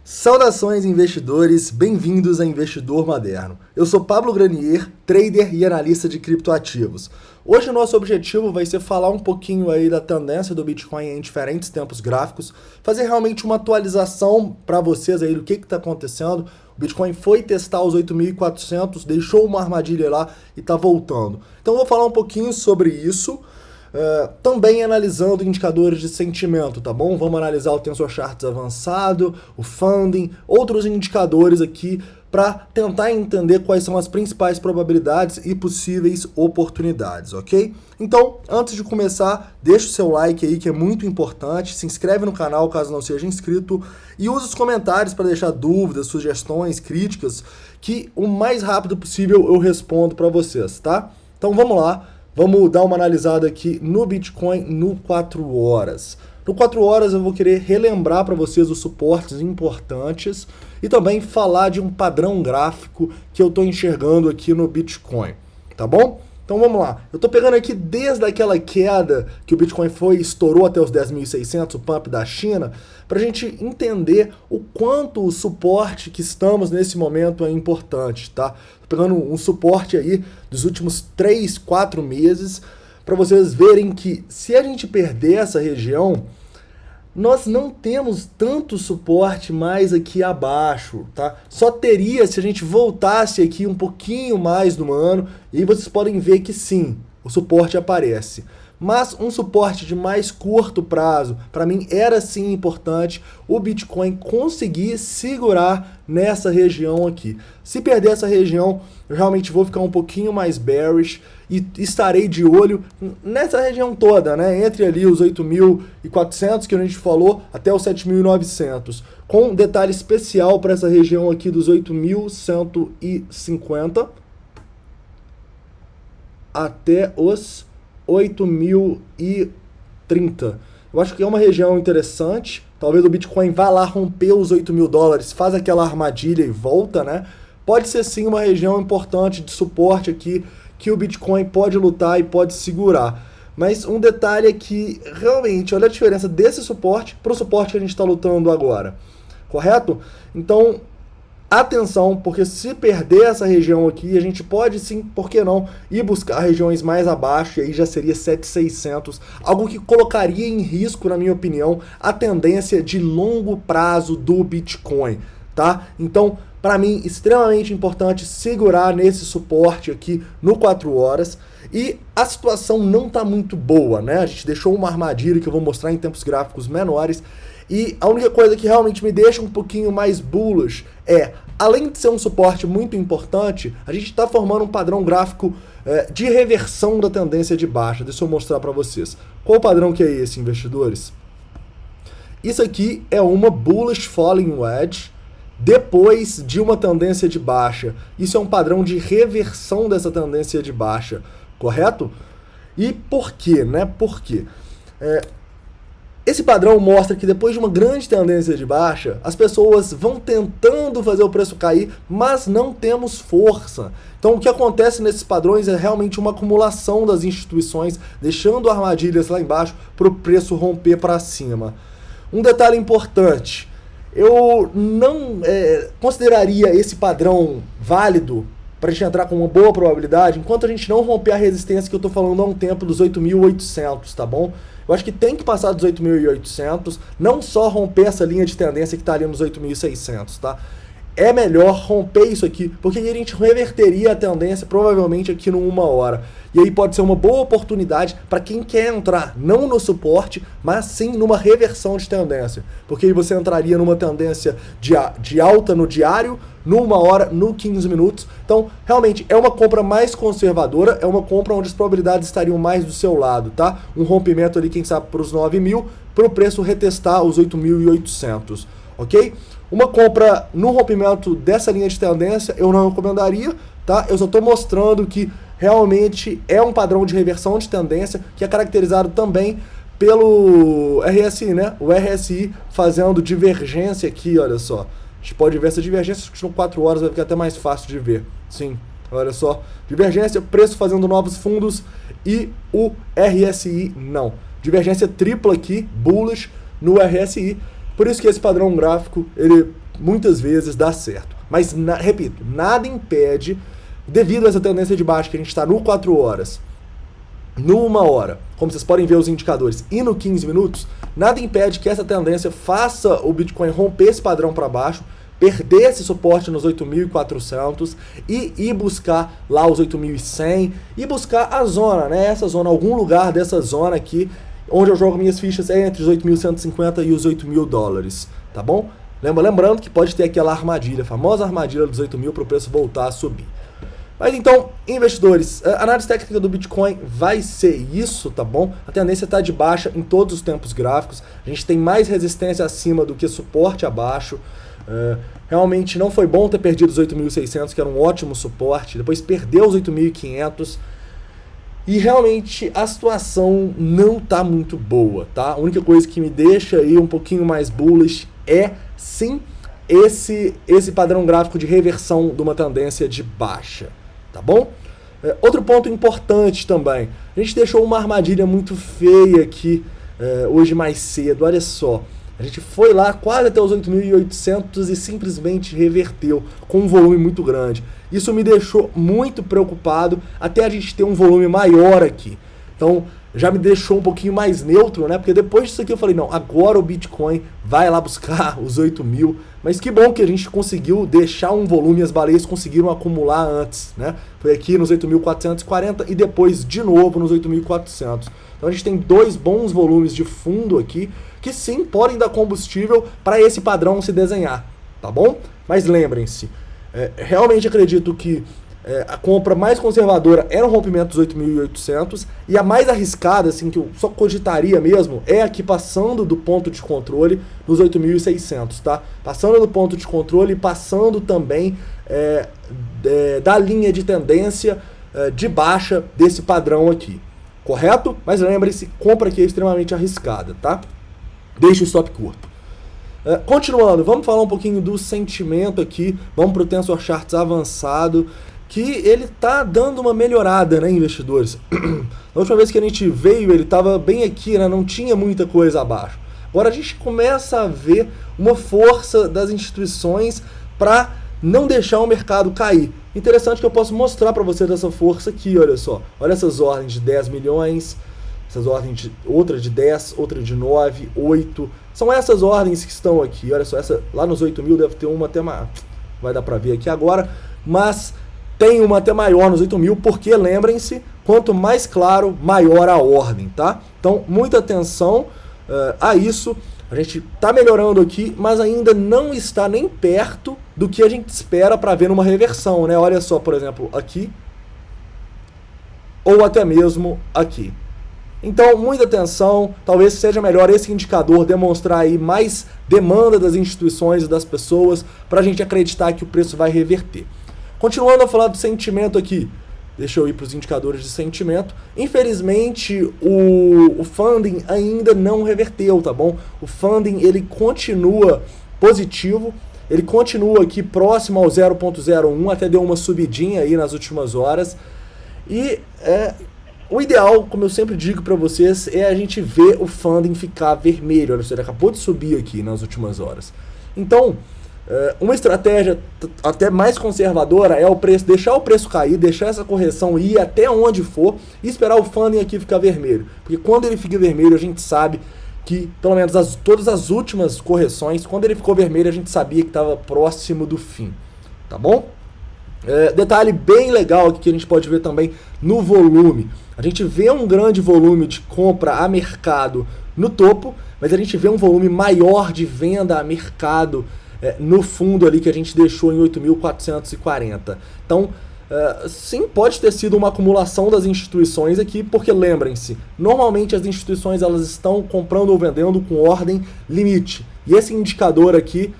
Saudações investidores, bem-vindos a Investidor Moderno. Eu sou Pablo Granier, trader e analista de criptoativos. Hoje o nosso objetivo vai ser falar um pouquinho aí da tendência do Bitcoin em diferentes tempos gráficos, fazer realmente uma atualização para vocês aí do que está acontecendo. O Bitcoin foi testar os 8.400, deixou uma armadilha lá e está voltando. Então eu vou falar um pouquinho sobre isso. Também analisando indicadores de sentimento, tá bom? Vamos analisar o Tensor Charts avançado, o Funding, outros indicadores aqui para tentar entender quais são as principais probabilidades e possíveis oportunidades, ok? Então, antes de começar, deixa o seu like aí que é muito importante, se inscreve no canal caso não seja inscrito e use os comentários para deixar dúvidas, sugestões, críticas, que o mais rápido possível eu respondo para vocês, tá? Então vamos lá. Vamos dar uma analisada aqui no Bitcoin no 4 horas. No 4 horas eu vou querer relembrar para vocês os suportes importantes e também falar de um padrão gráfico que eu estou enxergando aqui no Bitcoin, tá bom? Então vamos lá, eu estou pegando aqui desde aquela queda que o Bitcoin estourou até os 10.600, o pump da China, para a gente entender o quanto o suporte que estamos nesse momento é importante, tá? Tô pegando um suporte aí dos últimos 3, 4 meses, para vocês verem que se a gente perder essa região, nós não temos tanto suporte mais aqui abaixo, tá? Só teria se a gente voltasse aqui um pouquinho mais no ano, e aí vocês podem ver que sim, o suporte aparece. Mas um suporte de mais curto prazo, para mim era sim importante o Bitcoin conseguir segurar nessa região aqui. Se perder essa região, eu realmente vou ficar um pouquinho mais bearish e estarei de olho nessa região toda, né? Entre ali os 8.400 que a gente falou até os 7.900, com detalhe especial para essa região aqui dos 8.150 até os 8.030. Eu acho que é uma região interessante. Talvez o Bitcoin vá lá romper os 8.000 dólares, faz aquela armadilha e volta, né? Pode ser sim uma região importante de suporte aqui que o Bitcoin pode lutar e pode segurar. Mas um detalhe é que realmente, olha a diferença desse suporte para o suporte que a gente está lutando agora. Correto? Então, atenção, porque se perder essa região aqui, a gente pode sim, por que não, ir buscar regiões mais abaixo, e aí já seria 7.600, algo que colocaria em risco, na minha opinião, a tendência de longo prazo do Bitcoin, tá? Então, para mim, extremamente importante segurar nesse suporte aqui no 4 horas, e a situação não está muito boa, né? A gente deixou uma armadilha que eu vou mostrar em tempos gráficos menores, e a única coisa que realmente me deixa um pouquinho mais bullish é, além de ser um suporte muito importante, a gente está formando um padrão gráfico de reversão da tendência de baixa. Deixa eu mostrar para vocês. Qual o padrão que é esse, investidores? Isso aqui é uma bullish falling wedge depois de uma tendência de baixa. Isso é um padrão de reversão dessa tendência de baixa, correto? E por quê, né? Por quê? Esse padrão mostra que depois de uma grande tendência de baixa, as pessoas vão tentando fazer o preço cair, mas não temos força. Então o que acontece nesses padrões é realmente uma acumulação das instituições, deixando armadilhas lá embaixo para o preço romper para cima. Um detalhe importante, eu não consideraria esse padrão válido para a gente entrar com uma boa probabilidade, enquanto a gente não romper a resistência que eu estou falando há um tempo dos 8.800, tá bom? Eu acho que tem que passar dos 8.800, não só romper essa linha de tendência que está ali nos 8.600, tá? É melhor romper isso aqui, porque aí a gente reverteria a tendência provavelmente aqui no 1 hora. E aí pode ser uma boa oportunidade para quem quer entrar, não no suporte, mas sim numa reversão de tendência. Porque aí você entraria numa tendência de alta no diário, no 1 hora, no 15 minutos. Então, realmente, é uma compra mais conservadora, é uma compra onde as probabilidades estariam mais do seu lado, tá? Um rompimento ali, quem sabe, para os 9.000, para o preço retestar os 8.800, ok? Uma compra no rompimento dessa linha de tendência eu não recomendaria, tá? Eu só estou mostrando que realmente é um padrão de reversão de tendência que é caracterizado também pelo RSI, né? O RSI fazendo divergência aqui, olha só. A gente pode ver essa divergência, acho que no 4 horas vai ficar até mais fácil de ver. Sim, olha só. Divergência, preço fazendo novos fundos e o RSI não. Divergência tripla aqui, bullish no RSI. Por isso que esse padrão gráfico, ele muitas vezes dá certo. Mas, repito, nada impede, devido a essa tendência de baixa que a gente está no 4 horas, no 1 hora, como vocês podem ver os indicadores, e no 15 minutos, nada impede que essa tendência faça o Bitcoin romper esse padrão para baixo, perder esse suporte nos 8.400 e ir buscar lá os 8.100 e buscar a zona, né? Essa zona, algum lugar dessa zona aqui, onde eu jogo minhas fichas é entre os 8.150 e os 8.000 dólares, tá bom? Lembrando que pode ter aquela armadilha, a famosa armadilha dos 8.000 para o preço voltar a subir. Mas então, investidores, a análise técnica do Bitcoin vai ser isso, tá bom? A tendência está de baixa em todos os tempos gráficos. A gente tem mais resistência acima do que suporte abaixo. Realmente não foi bom ter perdido os 8.600, que era um ótimo suporte. Depois perdeu os 8.500. E realmente a situação não tá muito boa, tá? A única coisa que me deixa aí um pouquinho mais bullish é, sim, esse padrão gráfico de reversão de uma tendência de baixa. Tá bom? Outro ponto importante também. A gente deixou uma armadilha muito feia aqui hoje mais cedo. Olha só. A gente foi lá quase até os 8.800 e simplesmente reverteu com um volume muito grande. Isso me deixou muito preocupado até a gente ter um volume maior aqui. Então já me deixou um pouquinho mais neutro, né? Porque depois disso aqui eu falei, não, agora o Bitcoin vai lá buscar os 8.000. Mas que bom que a gente conseguiu deixar um volume, as baleias conseguiram acumular antes, né? Foi aqui nos 8.440 e depois de novo nos 8.400. Então a gente tem dois bons volumes de fundo aqui, que sim, podem dar combustível para esse padrão se desenhar, tá bom? Mas lembrem-se, realmente acredito que a compra mais conservadora é no rompimento dos 8.800 e a mais arriscada, assim, que eu só cogitaria mesmo, é aqui passando do ponto de controle nos 8.600, tá? Passando do ponto de controle e passando também da linha de tendência de baixa desse padrão aqui, correto? Mas lembre-se, compra aqui é extremamente arriscada, tá? Deixa o stop curto. Continuando, vamos falar um pouquinho do sentimento aqui, vamos para o Tensor Charts avançado, que ele tá dando uma melhorada, né, investidores? Na última vez que a gente veio, ele tava bem aqui, né, não tinha muita coisa abaixo. Agora a gente começa a ver uma força das instituições para não deixar o mercado cair. Interessante que eu posso mostrar para vocês essa força aqui, olha só. Olha essas ordens de 10 milhões, essas ordens outra de 10, outra de 9, 8. São essas ordens que estão aqui, olha só, essa lá nos 8.000 deve ter uma até mais, vai dar para ver aqui agora, mas tem uma até maior nos 8.000, porque lembrem-se, quanto mais claro, maior a ordem, tá? Então, muita atenção a isso. A gente está melhorando aqui, mas ainda não está nem perto do que a gente espera para ver numa reversão, né? Olha só, por exemplo, aqui, ou até mesmo aqui. Então, muita atenção, talvez seja melhor esse indicador demonstrar aí mais demanda das instituições e das pessoas para a gente acreditar que o preço vai reverter. Continuando a falar do sentimento aqui, deixa eu ir para os indicadores de sentimento. Infelizmente, o funding ainda não reverteu, tá bom? O funding, ele continua positivo, ele continua aqui próximo ao 0.01, até deu uma subidinha aí nas últimas horas. E o ideal, como eu sempre digo para vocês, é a gente ver o funding ficar vermelho. Olha, ele acabou de subir aqui nas últimas horas. Então, uma estratégia até mais conservadora é o preço, deixar o preço cair, deixar essa correção ir até onde for e esperar o funding aqui ficar vermelho. Porque quando ele fica vermelho, a gente sabe que, pelo menos todas as últimas correções, quando ele ficou vermelho, a gente sabia que estava próximo do fim. Tá bom? Detalhe bem legal aqui que a gente pode ver também no volume. A gente vê um grande volume de compra a mercado no topo, mas a gente vê um volume maior de venda a mercado no fundo ali que a gente deixou em 8.440. Então, sim, pode ter sido uma acumulação das instituições aqui, porque lembrem-se, normalmente as instituições elas estão comprando ou vendendo com ordem limite. E esse indicador aqui,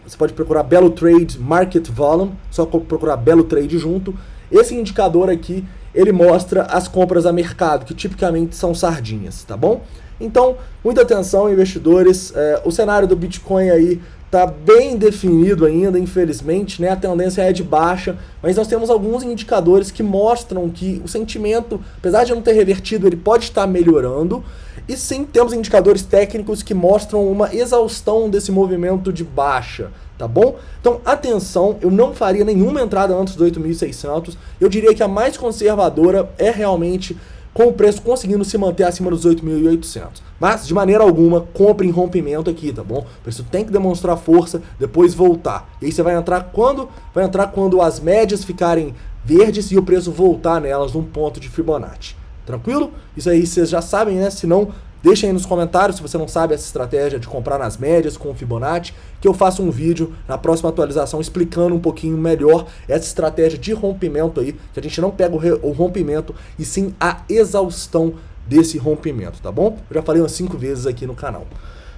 você pode procurar Belo Trade Market Volume, só procurar Belo Trade junto. Esse indicador aqui, ele mostra as compras a mercado, que tipicamente são sardinhas, tá bom? Então, muita atenção, investidores. O cenário do Bitcoin aí tá bem definido ainda, infelizmente, né? A tendência é de baixa, mas nós temos alguns indicadores que mostram que o sentimento, apesar de não ter revertido, ele pode estar melhorando. E sim, temos indicadores técnicos que mostram uma exaustão desse movimento de baixa, tá bom? Então, atenção, eu não faria nenhuma entrada antes dos 8.600. Eu diria que a mais conservadora é realmente com o preço conseguindo se manter acima dos 8.800. Mas, de maneira alguma, compre em rompimento aqui, tá bom? O preço tem que demonstrar força, depois voltar. E aí você vai entrar quando? Vai entrar quando as médias ficarem verdes e o preço voltar nelas num ponto de Fibonacci. Tranquilo? Isso aí vocês já sabem, né? Se não, deixem aí nos comentários se você não sabe essa estratégia de comprar nas médias com o Fibonacci, que eu faço um vídeo na próxima atualização explicando um pouquinho melhor essa estratégia de rompimento aí, que a gente não pega o rompimento e sim a exaustão desse rompimento, tá bom? Eu já falei umas 5 vezes aqui no canal.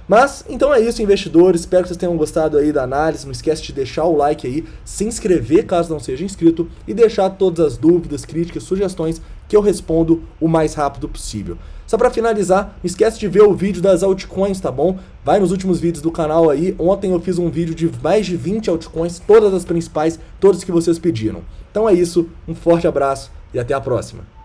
Mas, então é isso, investidores. Espero que vocês tenham gostado aí da análise. Não esquece de deixar o like aí, se inscrever caso não seja inscrito e deixar todas as dúvidas, críticas, sugestões que eu respondo o mais rápido possível. Só para finalizar, não esquece de ver o vídeo das altcoins, tá bom? Vai nos últimos vídeos do canal aí. Ontem eu fiz um vídeo de mais de 20 altcoins, todas as principais, todas que vocês pediram. Então é isso, um forte abraço e até a próxima.